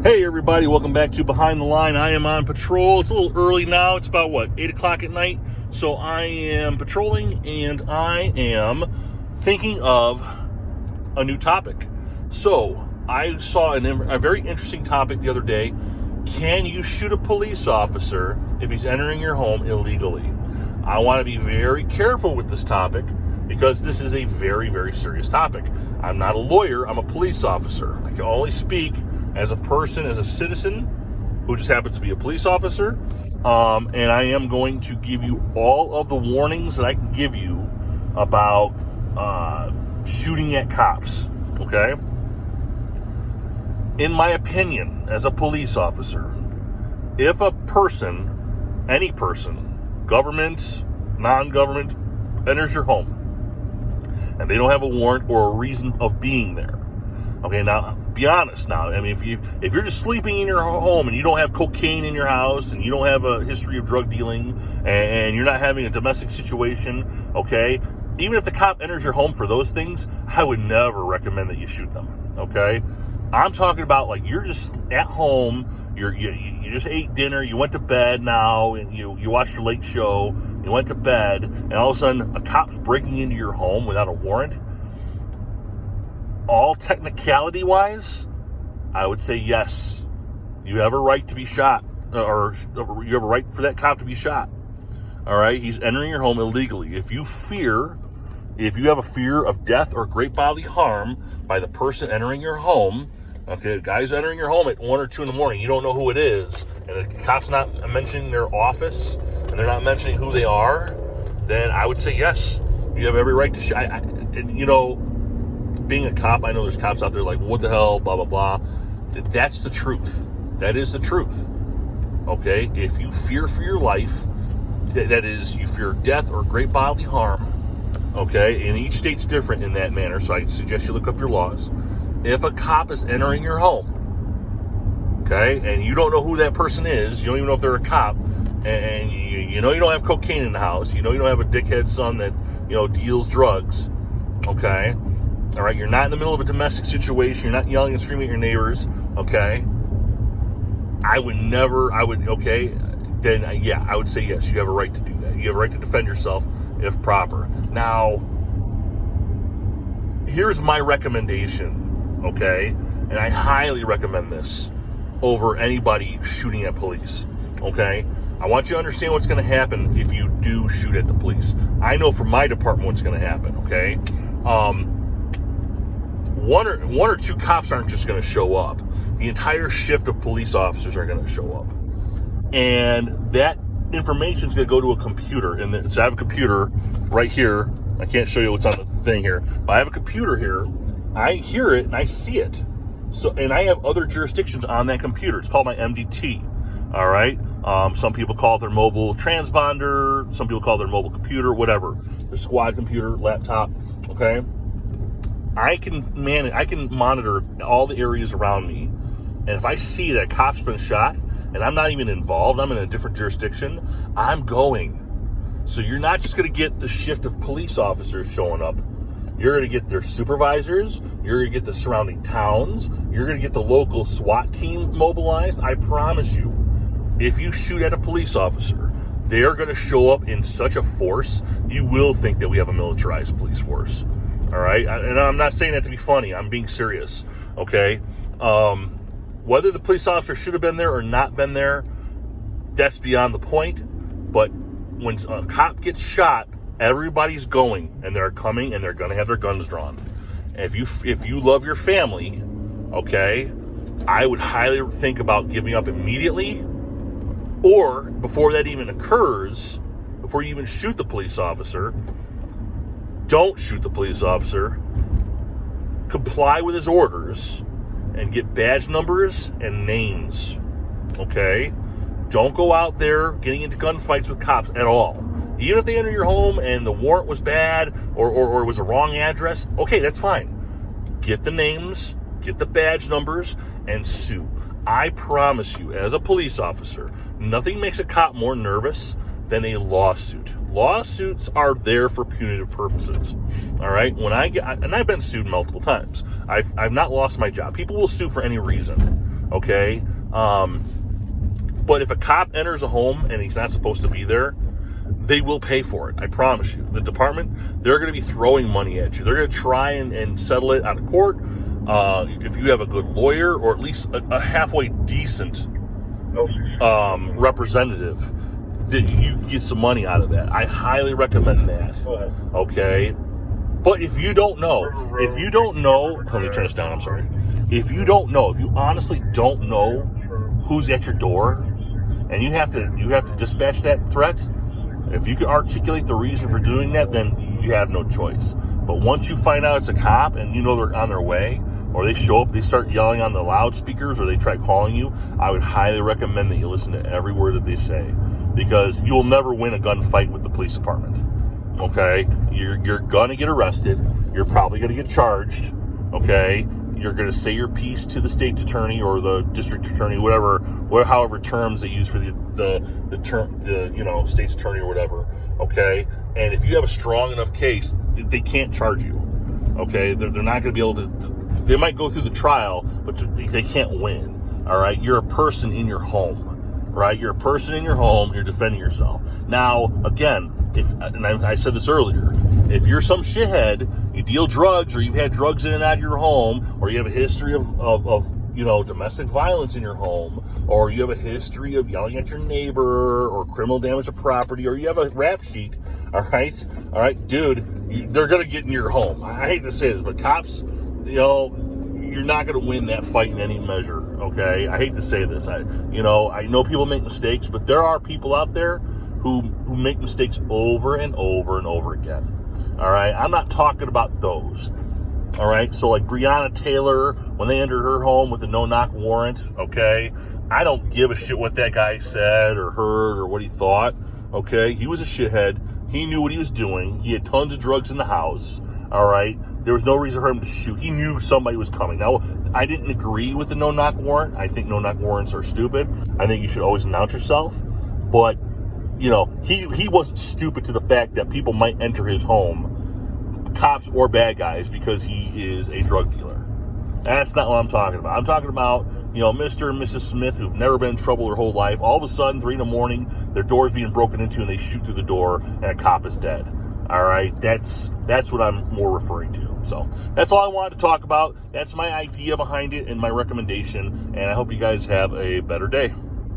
Hey everybody, welcome back to Behind the Line. I am on patrol. It's a little early now. It's about 8 o'clock at night. So I am patrolling and I am thinking of a new topic. So I saw a very interesting topic the other day. Can you shoot a police officer if he's entering your home illegally? I want to be very careful with this topic because this is a very, very serious topic. I'm not a lawyer. I'm a police officer. I can only speak as a person, as a citizen who just happens to be a police officer, and I am going to give you all of the warnings that I can give you about shooting at cops, okay? In my opinion, as a police officer, if a person, any person, government, non-government, enters your home, and they don't have a warrant or a reason of being there, okay, now, be honest now. I mean, if you're just sleeping in your home and you don't have cocaine in your house and you don't have a history of drug dealing and you're not having a domestic situation, okay, even if the cop enters your home for those things, I would never recommend that you shoot them, okay? I'm talking about like you're just at home, you just ate dinner, you went to bed now, and you watched a late show, you went to bed, and all of a sudden a cop's breaking into your home without a warrant. All technicality-wise, I would say yes. You have a right to be shot, or you have a right for that cop to be shot. All right? He's entering your home illegally. If you have a fear of death or great bodily harm by the person entering your home, okay, the guy's entering your home at 1 or 2 in the morning, you don't know who it is, and the cop's not mentioning their office, and they're not mentioning who they are, then I would say yes. You have every right to shot. Being a cop, I know there's cops out there like, what the hell, blah, blah, blah. That's the truth. That is the truth. Okay? If you fear for your life, that is, you fear death or great bodily harm, okay? And each state's different in that manner, so I suggest you look up your laws. If a cop is entering your home, okay, and you don't know who that person is, you don't even know if they're a cop, and you know you don't have cocaine in the house, you know you don't have a dickhead son that, deals drugs, okay? All right, you're not in the middle of a domestic situation. You're not yelling and screaming at your neighbors, okay? I would say yes, you have a right to do that. You have a right to defend yourself if proper. Now, here's my recommendation, okay? And I highly recommend this over anybody shooting at police, okay? I want you to understand what's going to happen if you do shoot at the police. I know from my department what's going to happen, okay? One or two cops aren't just going to show up. The entire shift of police officers are going to show up. And that information is going to go to a computer. So I have a computer right here. I can't show you what's on the thing here. But I have a computer here. I hear it and I see it. And I have other jurisdictions on that computer. It's called my MDT. All right? Some people call it their mobile transponder. Some people call it their mobile computer, whatever. Their squad computer, laptop. Okay? I can monitor all the areas around me, and if I see that a cop's been shot, and I'm not even involved, I'm in a different jurisdiction, I'm going. So you're not just going to get the shift of police officers showing up. You're going to get their supervisors, you're going to get the surrounding towns, you're going to get the local SWAT team mobilized. I promise you, if you shoot at a police officer, they're going to show up in such a force, you will think that we have a militarized police force. All right, and I'm not saying that to be funny. I'm being serious, okay? Whether the police officer should have been there or not been there, that's beyond the point. But when a cop gets shot, everybody's going, and they're coming, and they're going to have their guns drawn. And if you love your family, okay, I would highly think about giving up immediately, or before that even occurs, before you even shoot the police officer, don't shoot the police officer. Comply with his orders and get badge numbers and names, okay? Don't go out there getting into gunfights with cops at all. Even if they enter your home and the warrant was bad or it was a wrong address, okay, that's fine. Get the names, get the badge numbers, and sue. I promise you, as a police officer, nothing makes a cop more nervous than a lawsuit. Lawsuits are there for punitive purposes. All right. And I've been sued multiple times. I've not lost my job. People will sue for any reason. okay? But if a cop enters a home and he's not supposed to be there, they will pay for it. I promise you. The department, they're going to be throwing money at you. They're going to try and settle it out of court. If you have a good lawyer or at least a halfway decent representative, that you get some money out of that. I highly recommend that. Okay? But if you don't know, let me turn this down, I'm sorry. If you honestly don't know who's at your door, and you have to dispatch that threat, if you can articulate the reason for doing that, then you have no choice. But once you find out it's a cop and you know they're on their way, or they show up, they start yelling on the loudspeakers, or they try calling you, I would highly recommend that you listen to every word that they say, because you will never win a gunfight with the police department. Okay? You're gonna get arrested. You're probably gonna get charged. Okay? You're gonna say your piece to the state attorney or the district attorney, however terms they use for the term, state's attorney or whatever. Okay? And if you have a strong enough case, they can't charge you. Okay? They're not gonna be able to. They might go through the trial, but they can't win. All right? You're a person in your home. Right? You're a person in your home. You're defending yourself. Now, again, I said this earlier, if you're some shithead, you deal drugs, or you've had drugs in and out of your home, or you have a history of domestic violence in your home, or you have a history of yelling at your neighbor, or criminal damage to property, or you have a rap sheet, all right, dude, they're gonna get in your home. I hate to say this, but cops, you're not going to win that fight in any measure, okay? I hate to say this. I know people make mistakes, but there are people out there who make mistakes over and over and over again, all right? I'm not talking about those, all right? So like Breonna Taylor, when they entered her home with a no-knock warrant, okay? I don't give a shit what that guy said or heard or what he thought, okay? He was a shithead. He knew what he was doing. He had tons of drugs in the house, all right? There was no reason for him to shoot. He knew somebody was coming. Now, I didn't agree with the no-knock warrant. I think no-knock warrants are stupid. I think you should always announce yourself. But, he wasn't stupid to the fact that people might enter his home, cops or bad guys, because he is a drug dealer. That's not what I'm talking about. I'm talking about, Mr. and Mrs. Smith who've never been in trouble their whole life. All of a sudden, 3 a.m, their door's being broken into and they shoot through the door and a cop is dead. All right, that's what I'm more referring to. So that's all I wanted to talk about. That's my idea behind it and my recommendation. And I hope you guys have a better day.